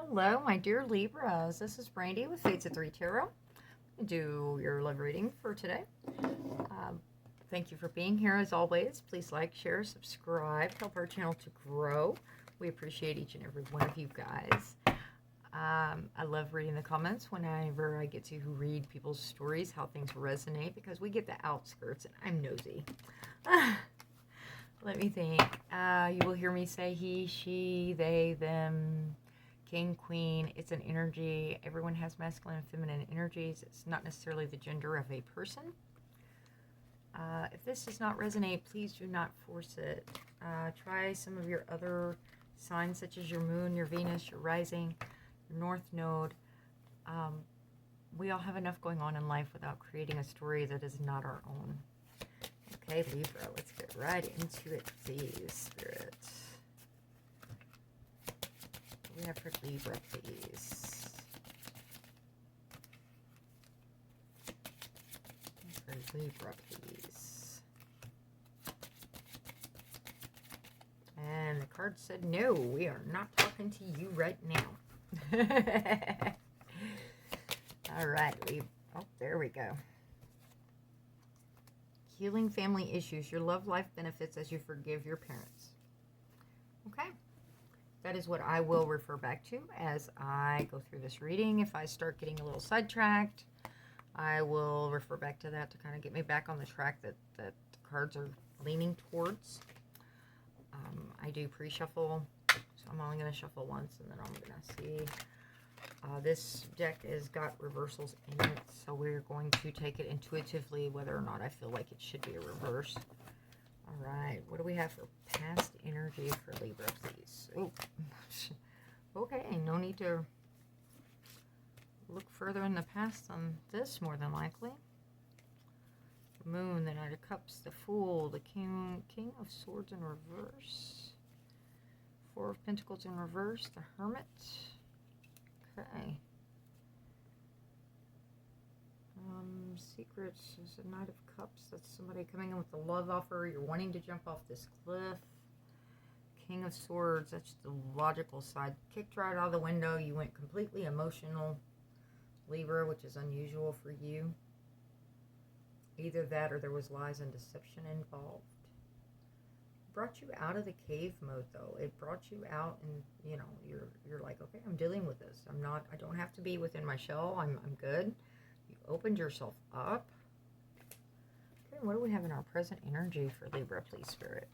Hello, my dear Libras. This is Brandy with Fates at 3 Tarot. Do your love reading for today. Thank you for being here as always. Please like, share, subscribe, help our channel to grow. We appreciate each and every one of you guys. I love reading the comments whenever I get to read people's stories, how things resonate, because we get the outskirts and I'm nosy. Let me think. You will hear me say he, she, they, them, king, queen. It's an energy. Everyone has masculine and feminine energies. It's not necessarily the gender of a person. If this does not resonate, please do not force it. Try some of your other signs, such as your moon, your Venus, your rising, your north node. We all have enough going on in life without creating a story that is not our own. Okay, Libra, let's get right into it, please, Spirit. What do we have for Libra, please? For Libra, please. And the card said, no, we are not talking to you right now. All right, Libra. Oh, there we go. Healing family issues. Your love life benefits as you forgive your parents. Okay. That is what I will refer back to as I go through this reading. If I start getting a little sidetracked, I will refer back to that to kind of get me back on the track that the cards are leaning towards. I do pre-shuffle, so I'm only going to shuffle once, and then I'm going to see. This deck has got reversals in it, so we're going to take it intuitively whether or not I feel like it should be a reverse. All right, what do we have for past energy for Libra, please? Oh, okay, no need to look further in the past than this, more than likely. The Moon, the Knight of Cups, the Fool, the King of Swords in reverse, Four of Pentacles in reverse, the Hermit. Okay. Secrets is a Knight of Cups. That's somebody coming in with a love offer. You're wanting to jump off this cliff. King of Swords, that's the logical side. Kicked right out of the window. You went completely emotional, Libra, which is unusual for you. Either that or there was lies and deception involved. Brought you out of the cave mode, though. It brought you out, and you know you're like, okay, I'm dealing with this. I don't have to be within my shell. I'm good. You opened yourself up. Okay, what do we have in our present energy for Libra, please, Spirit?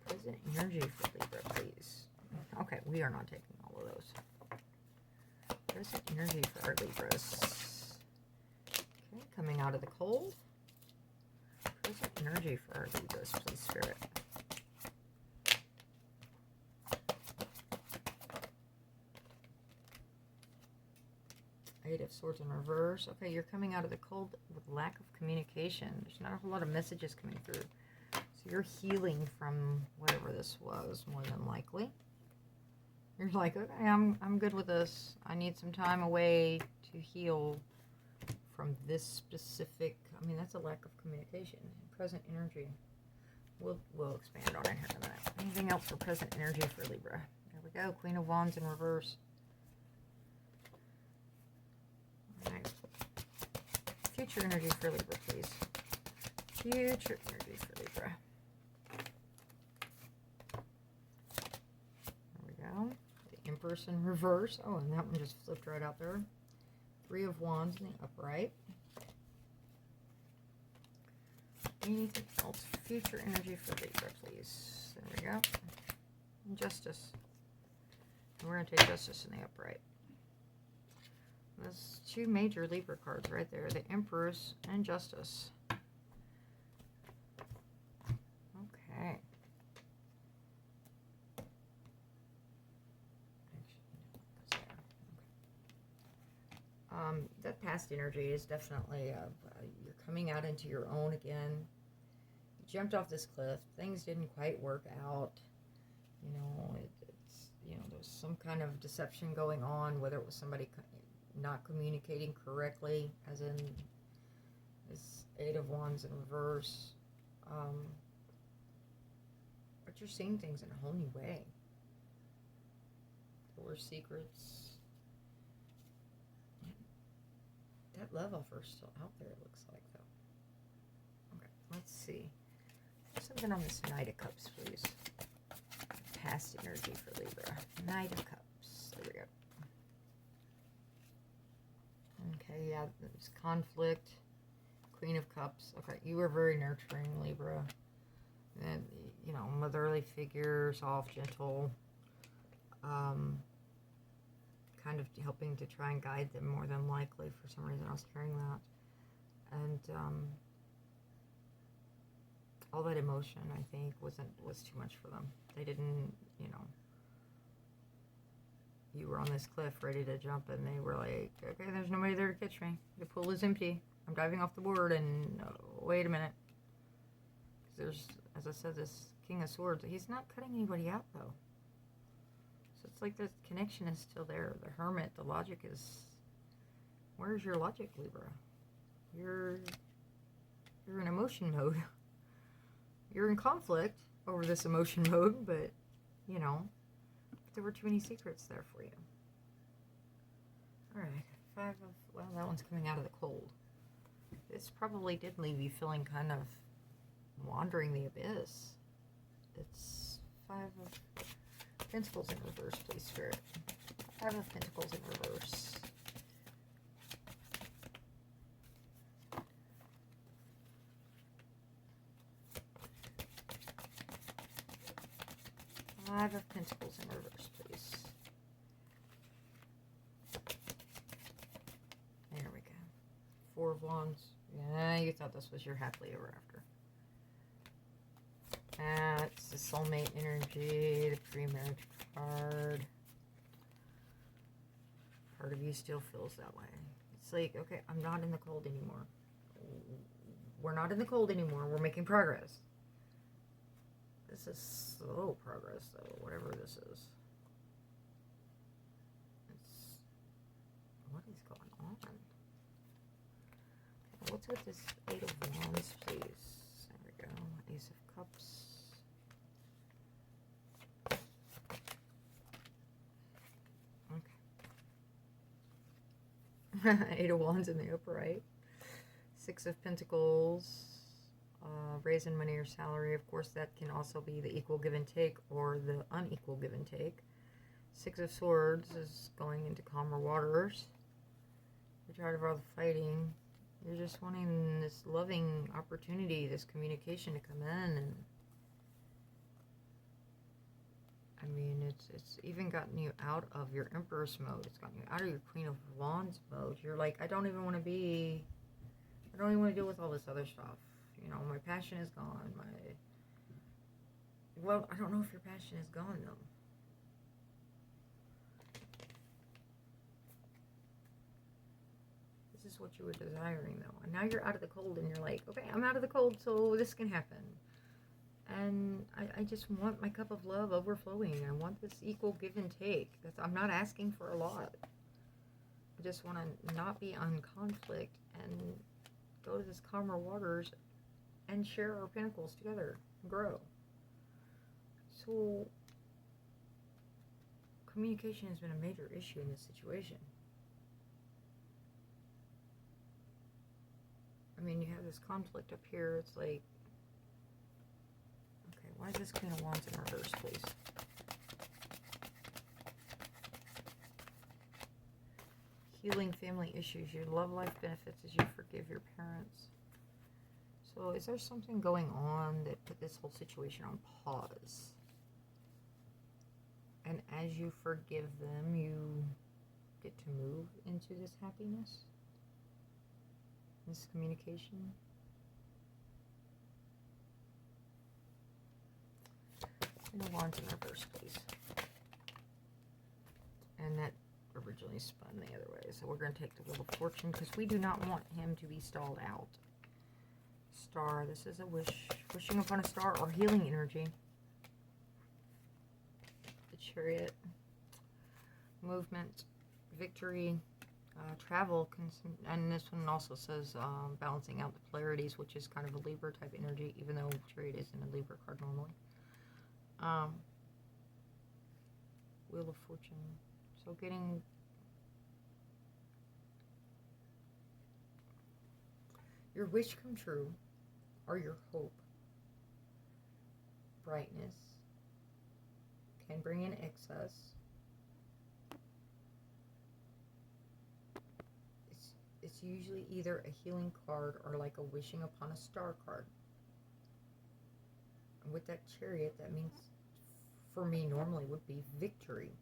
Present energy for Libra, please. Okay, we are not taking all of those. Present energy for our Libras. Okay, coming out of the cold. Present energy for our Libras, please, Spirit. Eight of Swords in reverse. Okay, you're coming out of the cold with lack of communication. There's not a whole lot of messages coming through. So you're healing from whatever this was, more than likely. You're like, okay, I'm good with this. I need some time away to heal from this specific, I mean, that's a lack of communication. Present energy. We'll expand on it here in a minute. Anything else for present energy for Libra? There we go. Queen of Wands in reverse. All right. Future energy for Libra, please. Future energy for Libra. There we go. The Empress in reverse. Oh, and that one just flipped right out there. Three of Wands in the upright. Anything else? Future energy for Libra, please. There we go. And Justice. And we're going to take Justice in the upright. There's two major Libra cards right there. The Empress and Justice. Okay. That past energy is definitely, you're coming out into your own again. You jumped off this cliff. Things didn't quite work out. You know, it's, you know, there's some kind of deception going on, whether it was somebody not communicating correctly, as in this Eight of Wands in reverse. But you're seeing things in a whole new way. The 4 secrets. That love offer is still out there, it looks like, though. Okay, let's see. Something on this Knight of Cups, please. Past energy for Libra. Knight of Cups. There we go. Okay, yeah, there's conflict. Queen of Cups. Okay, you were very nurturing, Libra. And, you know, motherly figure, soft, gentle. Kind of helping to try and guide them more than likely. For some reason, I was hearing that. And, all that emotion, I think, was too much for them. They didn't, you know, you were on this cliff ready to jump, and they were like, okay, there's nobody there to catch me. The pool is empty. I'm diving off the board, and wait a minute. There's, as I said, this King of Swords. He's not cutting anybody out, though. So it's like the connection is still there. The Hermit, the logic is, where's your logic, Libra? You're in emotion mode. You're in conflict over this emotion mode, but, you know, there were too many secrets there for you. Alright, 5 of, well, that one's coming out of the cold. This probably did leave you feeling kind of wandering the abyss. It's 5 of Pentacles in reverse, please, Spirit. 5 of Pentacles in reverse. Five of Pentacles in reverse, please. There we go. 4 of Wands. Yeah, you thought this was your happily ever after. It's the soulmate energy, the pre-marriage card. Part of you still feels that way. It's like, okay, I'm not in the cold anymore. We're not in the cold anymore. We're making progress. This is slow progress, though, whatever this is. It's, what is going on? Okay, what's with this 8 of Wands, please? There we go. Ace of Cups. Okay. 8 of Wands in the upright. 6 of Pentacles. Raise in money or salary. Of course, that can also be the equal give and take or the unequal give and take. 6 of Swords is going into calmer waters. You're tired of all the fighting. You're just wanting this loving opportunity, this communication to come in. And I mean, it's even gotten you out of your Empress mode. It's gotten you out of your Queen of Wands mode. You're like, I don't even want to deal with all this other stuff. You know, my passion is gone. Well, I don't know if your passion is gone, though. This is what you were desiring, though. And now you're out of the cold, and you're like, okay, I'm out of the cold, so this can happen. And I just want my cup of love overflowing. I want this equal give and take. I'm not asking for a lot. I just want to not be on conflict and go to this calmer waters and share our pentacles together and grow. So, communication has been a major issue in this situation. I mean, you have this conflict up here. It's like, okay, why is this Queen of Wands in reverse, please? Healing family issues. Your love life benefits as you forgive your parents. So is there something going on that put this whole situation on pause? And as you forgive them, you get to move into this happiness? This communication? Queen of Wands in reverse, please. And that originally spun the other way. So we're going to take the Wheel of Fortune because we do not want him to be stalled out. Star. This is a wishing upon a star or healing energy. The Chariot. Movement. Victory. Travel. And this one also says balancing out the polarities, which is kind of a Libra type energy, even though Chariot isn't a Libra card normally. Wheel of Fortune. So getting your wish come true, or your hope, brightness, can bring in excess. It's usually either a healing card or like a wishing upon a star card. And with that Chariot, that means, for me normally, would be victory.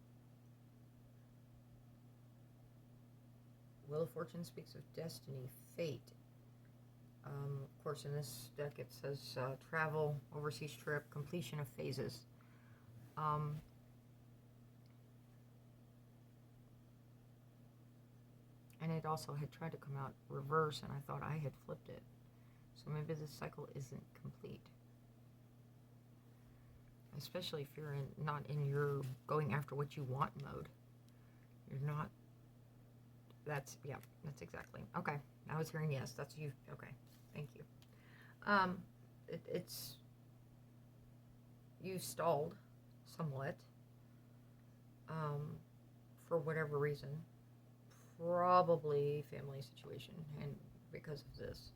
Wheel of Fortune speaks of destiny, fate. Of course, in this deck it says travel, overseas trip, completion of phases. And it also had tried to come out reverse, and I thought I had flipped it. So maybe this cycle isn't complete. Especially if you're not in your going after what you want mode. You're not. That's exactly. Okay, I was hearing yes. That's you. Okay, thank you. It's you stalled somewhat. For whatever reason. Probably family situation, and because of this,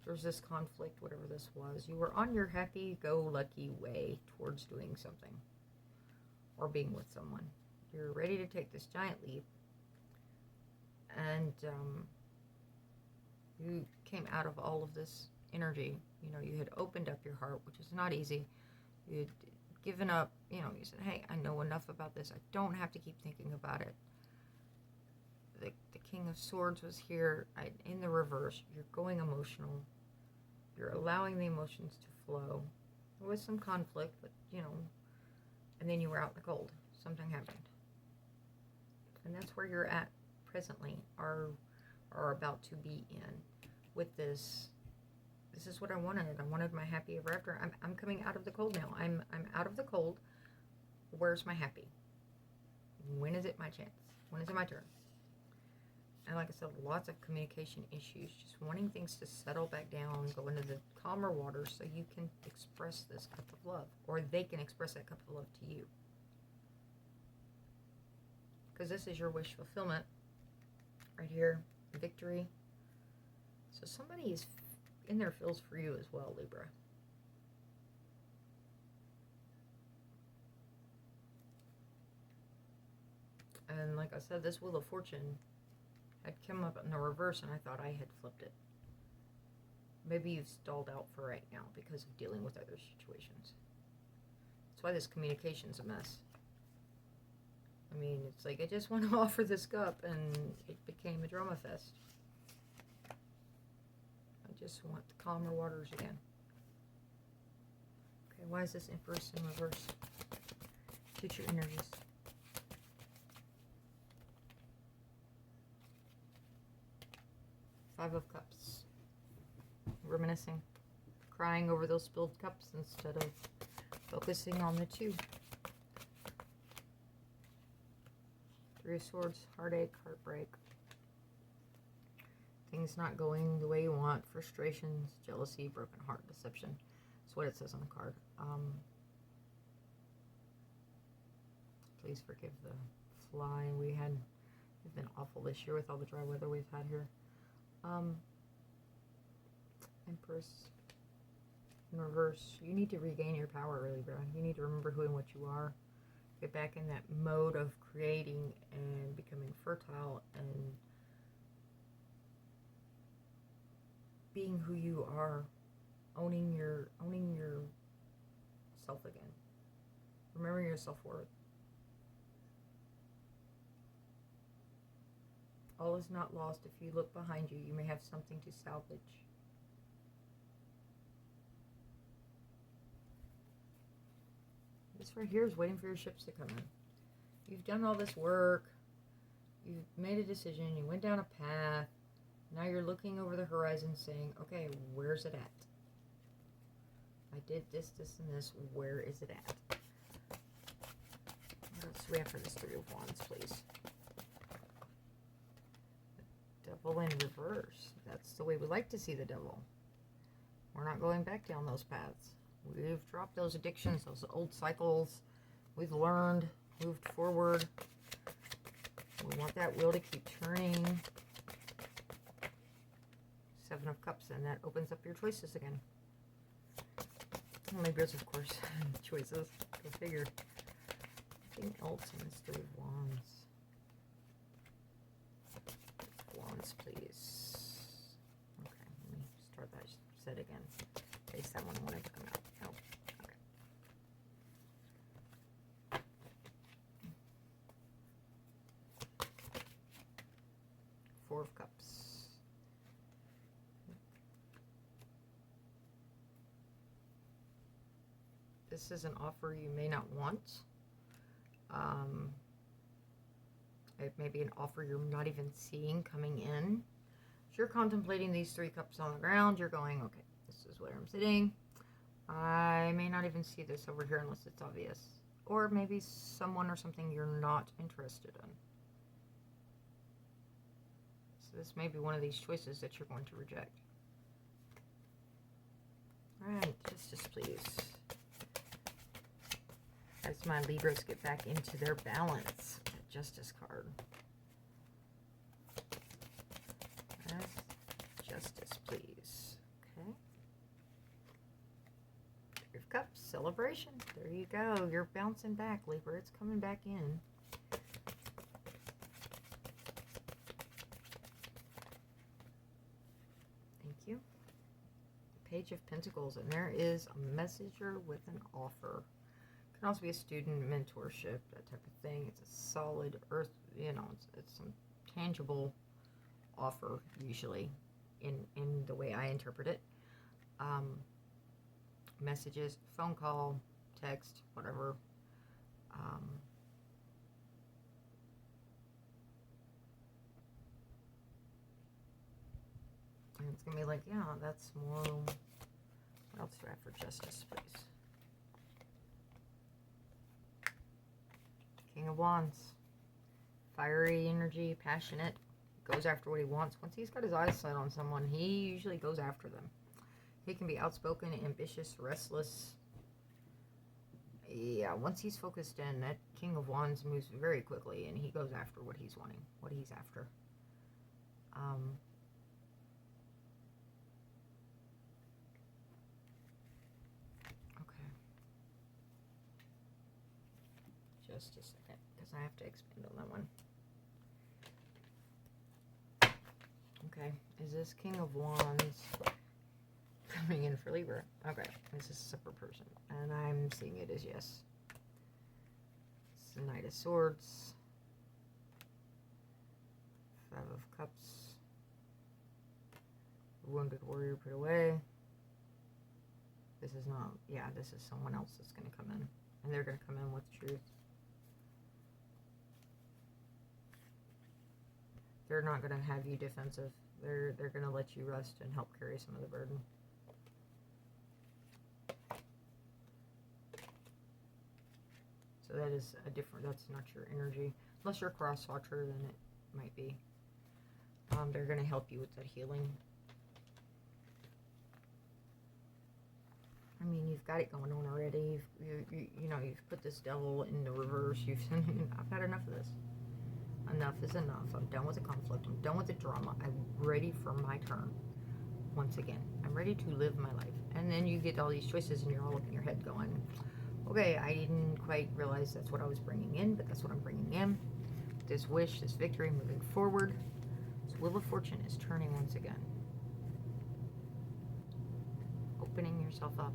there's this conflict, whatever this was. You were on your happy-go-lucky way towards doing something, or being with someone. You're ready to take this giant leap, and you came out of all of this energy. You know, you had opened up your heart, which is not easy. You'd given up, you know, you said, hey, I know enough about this. I don't have to keep thinking about it. The King of Swords was here in the reverse. You're going emotional. You're allowing the emotions to flow. There was some conflict, but, you know, and then you were out in the cold. Something happened. And that's where you're at presently, are about to be in with this. This is what I wanted. I wanted my happy ever after. I'm coming out of the cold now. I'm out of the cold. Where's my happy? When is it my chance? When is it my turn? And like I said, lots of communication issues, just wanting things to settle back down, go into the calmer waters so you can express this cup of love, or they can express that cup of love to you. Because this is your wish fulfillment right here, victory. So somebody is in their feels for you as well, Libra. And like I said, this Wheel of Fortune had come up in the reverse, and I thought I had flipped it. Maybe you've stalled out for right now because of dealing with other situations. That's why this communication's a mess. I mean, it's like, I just want to offer this cup, and it became a drama fest. I just want the calmer waters again. Okay, why is this Empress in reverse? Future energies. Five of Cups. Reminiscing. Crying over those spilled cups instead of focusing on the two. Three of Swords. Heartache, heartbreak. Things not going the way you want. Frustrations, jealousy, broken heart, deception. That's what it says on the card. Please forgive the fly. We've been awful this year with all the dry weather we've had here. Empress in reverse. You need to regain your power, really, bro. You need to remember who and what you are. Get back in that mode of creating and becoming fertile and being who you are. Owning your self again. Remembering your self-worth. All is not lost. If you look behind you, you may have something to salvage. This right here is waiting for your ships to come in. You've done all this work. You've made a decision. You went down a path. Now you're looking over the horizon saying, okay, where's it at? I did this, this, and this. Where is it at? What else do we have for this Three of Wands, please? Devil in reverse. That's the way we like to see the devil. We're not going back down those paths. We've dropped those addictions, those old cycles. We've learned, moved forward. that wheel to keep turning. 7 of Cups, and that opens up your choices again. Libras, of course. Choices. Go figure. Anything else in this 3 of Wands? Wands, please. Okay, let me start that set again. In case that one wanted to come out. Nope. Okay. 4 of Cups. This is an offer you may not want. It may be an offer you're not even seeing coming in. If you're contemplating these 3 cups on the ground, you're going, okay, this is where I'm sitting. I may not even see this over here unless it's obvious. Or maybe someone or something you're not interested in. So this may be one of these choices that you're going to reject. Alright, Justice, please. As my Libras get back into their balance. That Justice card. Justice, please. Okay. 3 of Cups, celebration. There you go. You're bouncing back, Libra. It's coming back in. Thank you. Page of Pentacles, and there is a messenger with an offer. Can also be a student mentorship, that type of thing. It's a solid earth, you know, it's some tangible offer usually in the way I interpret it. Messages, phone call, text, whatever. And it's gonna be like, yeah, that's more. What else do I have for Justice, please? King of Wands. Fiery energy, passionate, goes after what he wants. Once he's got his eyes set on someone, he usually goes after them. He can be outspoken, ambitious, restless. Yeah, once he's focused in, that King of Wands moves very quickly, and he goes after what he's wanting, what he's after. Okay. Just a second, because I have to expand on that one. Okay, is this King of Wands coming in for Libra? Okay, this is a separate person, and I'm seeing it as yes. It's the Knight of Swords, 5 of Cups, Wounded Warrior put away. This is not, yeah, this is someone else that's going to come in, and they're going to come in with truth. They're not going to have you defensive. They're going to let you rest and help carry some of the burden. So that is a different, that's not your energy. Unless you're a cross-watcher, then it might be. They're going to help you with that healing. I mean, you've got it going on already. You know, you've put this devil in the reverse. I've had enough of this. Enough is enough. I'm done with the conflict. I'm done with the drama. I'm ready for my turn. Once again, I'm ready to live my life. And then you get all these choices, and you're all up in your head going, okay, I didn't quite realize that's what I was bringing in, but that's what I'm bringing in. This wish, this victory, moving forward. This Wheel of Fortune is turning once again. Opening yourself up.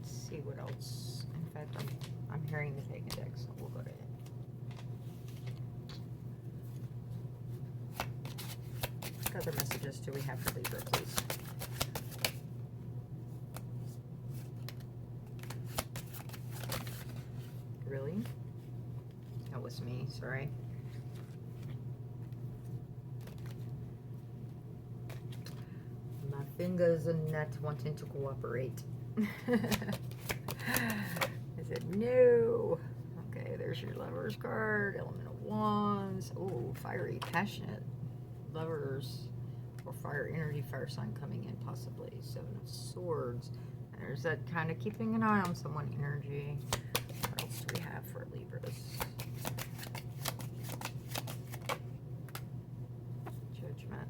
See what else. In fact, I'm hearing the Pagan deck, so we'll go to it. What other messages do we have for Libra, please? Really? That was me, sorry. My fingers are not wanting to cooperate. I said no. Okay, there's your Lovers card. Element of Wands. Oh, fiery, passionate lovers or fire energy, fire sign coming in possibly. 7 of Swords. And there's that kind of keeping an eye on someone energy. What else do we have for Libras? Judgment.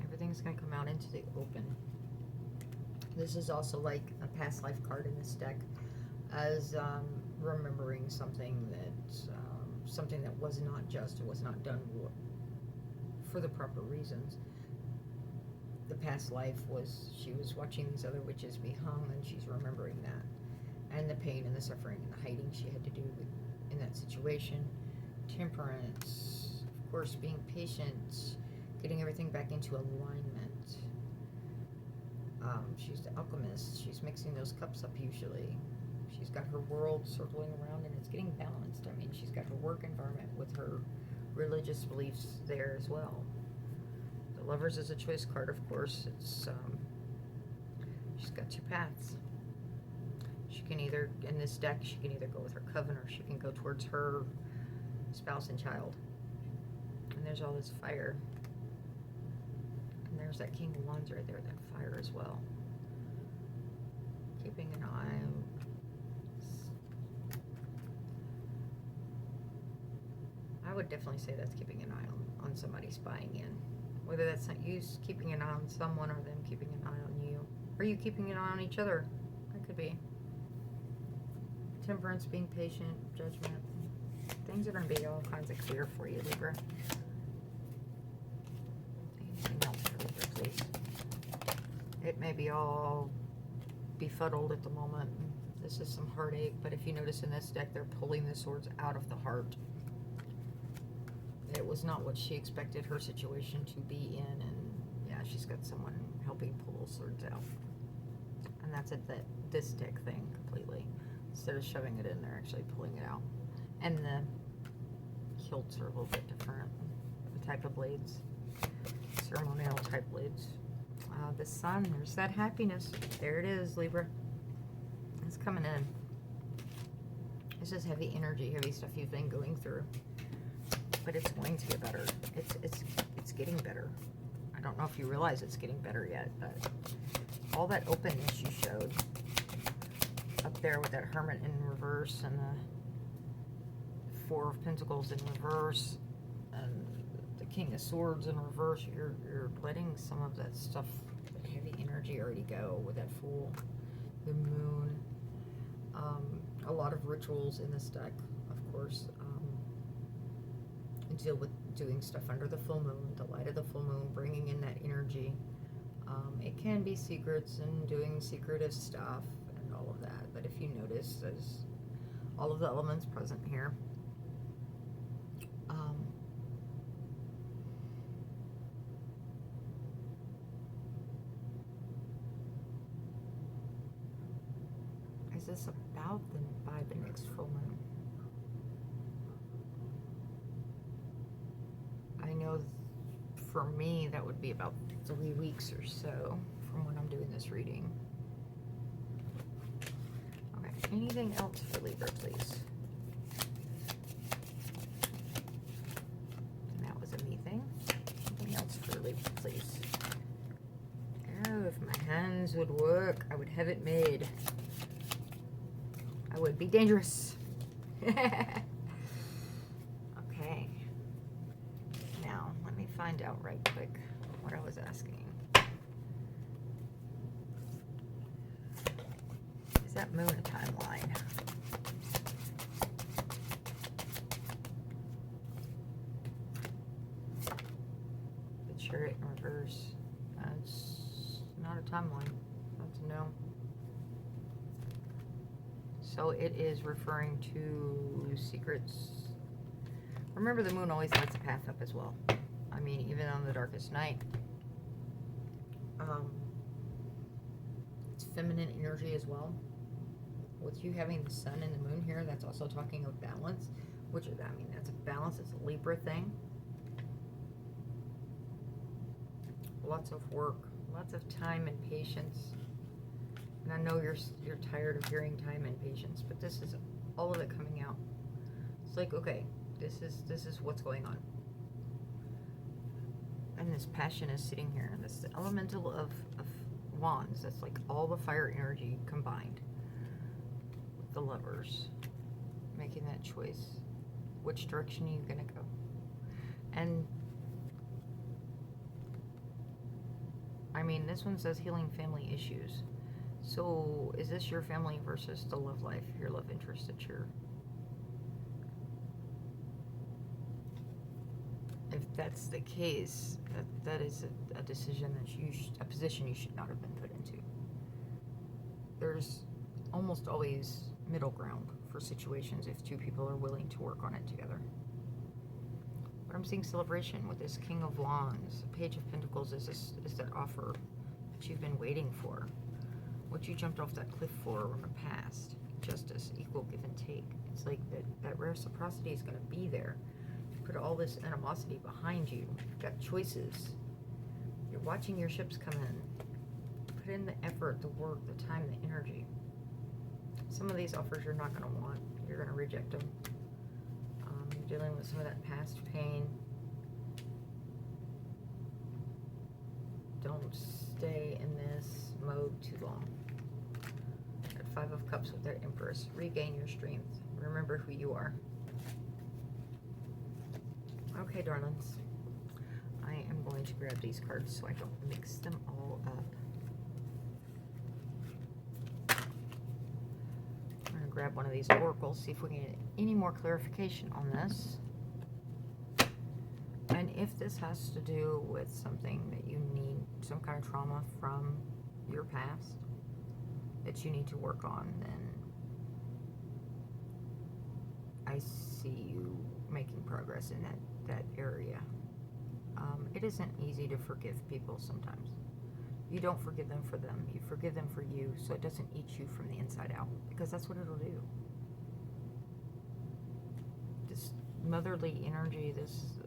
Everything's going to come out into the open. This is also like a past life card in this deck, as remembering something that was not just, it was not done for the proper reasons. The past life was, she was watching these other witches be hung, and she's remembering that, and the pain and the suffering and the hiding she had to do in that situation. Temperance, of course, being patient, getting everything back into alignment. She's the alchemist. She's mixing those cups up usually. She's got her world circling around, and it's getting balanced. I mean, she's got her work environment with her religious beliefs there as well. The Lovers is a choice card, of course. It's she's got 2 paths. She can either, in this deck, she can either go with her coven, or she can go towards her spouse and child. And there's all this fire. And there's that King of Wands right there, that fire as well. Keeping an eye. I would definitely say that's keeping an eye on somebody spying in. Whether that's not you keeping an eye on someone, or them keeping an eye on you. Or you keeping an eye on each other. That could be. Temperance, being patient, judgment. Things are going to be all kinds of clear for you, Libra. Anything else for Libra, please? It may be all befuddled at the moment. This is some heartache, but if you notice in this deck, they're pulling the swords out of the heart. It was not what she expected her situation to be in, and yeah, she's got someone helping pull those swords out. And that's this deck thing completely. Instead of shoving it in, they're actually pulling it out. And the hilts are a little bit different. The type of blades, ceremonial type blades. The sun, there's that happiness. There it is, Libra. It's coming in. It's just heavy energy, heavy stuff you've been going through. But it's going to get better. It's getting better. I don't know if you realize it's getting better yet, but all that openness you showed up there with that Hermit in reverse and the 4 of Pentacles in reverse and the King of Swords in reverse, you're letting some of that stuff, that heavy energy already go with that Fool, the Moon, a lot of rituals in this deck, of course. Deal with doing stuff under the full moon, the light of the full moon, bringing in that energy. It can be secrets and doing secretive stuff and all of that, but if you notice, there's all of the elements present here. Is this about by the next full moon? I know for me that would be about 3 weeks or so from when I'm doing this reading. Okay, anything else for Libra, please? And that was a me thing. Anything else for Libra, please? Oh, if my hands would work, I would have it made. I would be dangerous. Okay. Now, let me find out right quick what I was asking. Is that moon a timeline? The Chariot in reverse. That's not a timeline. That's a no. So it is referring to secrets. Remember, the moon always lights a path up as well. I mean, even on the darkest night. It's feminine energy as well. With you having the sun and the moon here, that's also talking of balance. Which, I mean, that's a balance. It's a Libra thing. Lots of work. Lots of time and patience. And I know you're tired of hearing time and patience, but this is all of it coming out. It's like, okay, this is what's going on. And this passion is sitting here. This elemental of wands. That's like all the fire energy combined. The lovers. Making that choice. Which direction are you going to go? And I mean, this one says healing family issues. So is this your family versus the love life, your love interest that you're... If that's the case, that is a decision that a position you should not have been put into. There's almost always middle ground for situations if two people are willing to work on it together. But I'm seeing celebration with this King of Wands. The Page of Pentacles is that offer that you've been waiting for. What you jumped off that cliff for in the past. Justice, equal give and take. It's like that reciprocity is going to be there. Put all this animosity behind you. You've got choices. You're watching your ships come in. Put in the effort, the work, the time, the energy. Some of these offers you're not going to want. You're going to reject them. You're dealing with some of that past pain. Don't stay in this mode too long. At 5 of Cups with that Empress. Regain your strength. Remember who you are. Okay, darlings. I am going to grab these cards so I don't mix them all up. I'm going to grab one of these oracles, see if we can get any more clarification on this. And if this has to do with something that you need, some kind of trauma from your past that you need to work on, then I see you making progress in that area. It isn't easy to forgive people sometimes. You don't forgive them for them. You forgive them for you, so it doesn't eat you from the inside out, because that's what it'll do. This motherly energy, this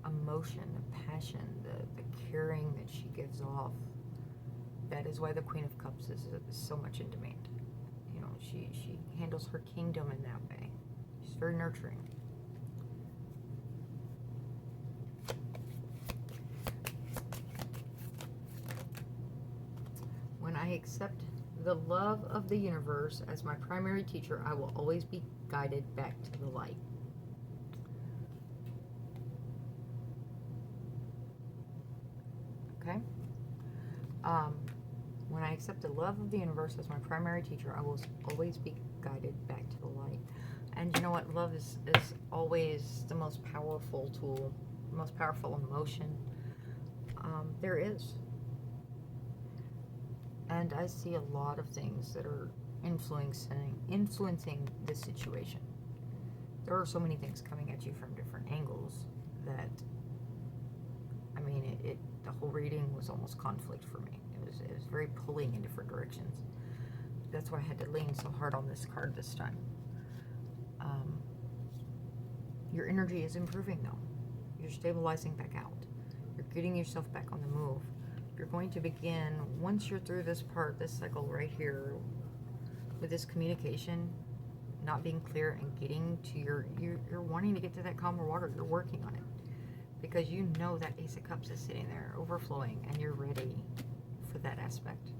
emotion, the passion, the caring that she gives off. That is why the Queen of Cups is so much in demand. You know, she handles her kingdom in that way. She's very nurturing. When I accept the love of the universe as my primary teacher, I will always be guided back to the light. Okay? When I accept the love of the universe as my primary teacher, I will always be guided back to the light. And you know what? Love is always the most powerful tool, the most powerful emotion there is. And I see a lot of things that are influencing this situation. There are so many things coming at you from different angles that, I mean, the whole reading was almost conflict for me. It was very pulling in different directions. That's why I had to lean so hard on this card this time. Your energy is improving though. You're stabilizing back out. You're getting yourself back on the move. You're going to begin, once you're through this part, this cycle right here, with this communication not being clear and getting to you're wanting to get to that calmer water. You're working on it. Because you know that Ace of Cups is sitting there overflowing and you're ready for that aspect.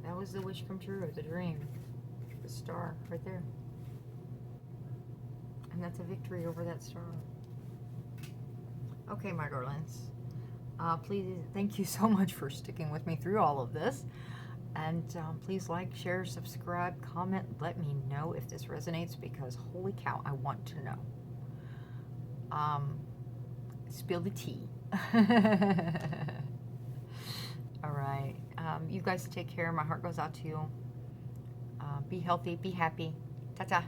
That was the wish come true, the dream, the star right there. And that's a victory over that star. Okay, my darlings. Please, thank you so much for sticking with me through all of this. And please like, share, subscribe, comment. Let me know if this resonates, because holy cow, I want to know. Spill the tea. All right. You guys take care. My heart goes out to you. Be healthy. Be happy. Ta-ta.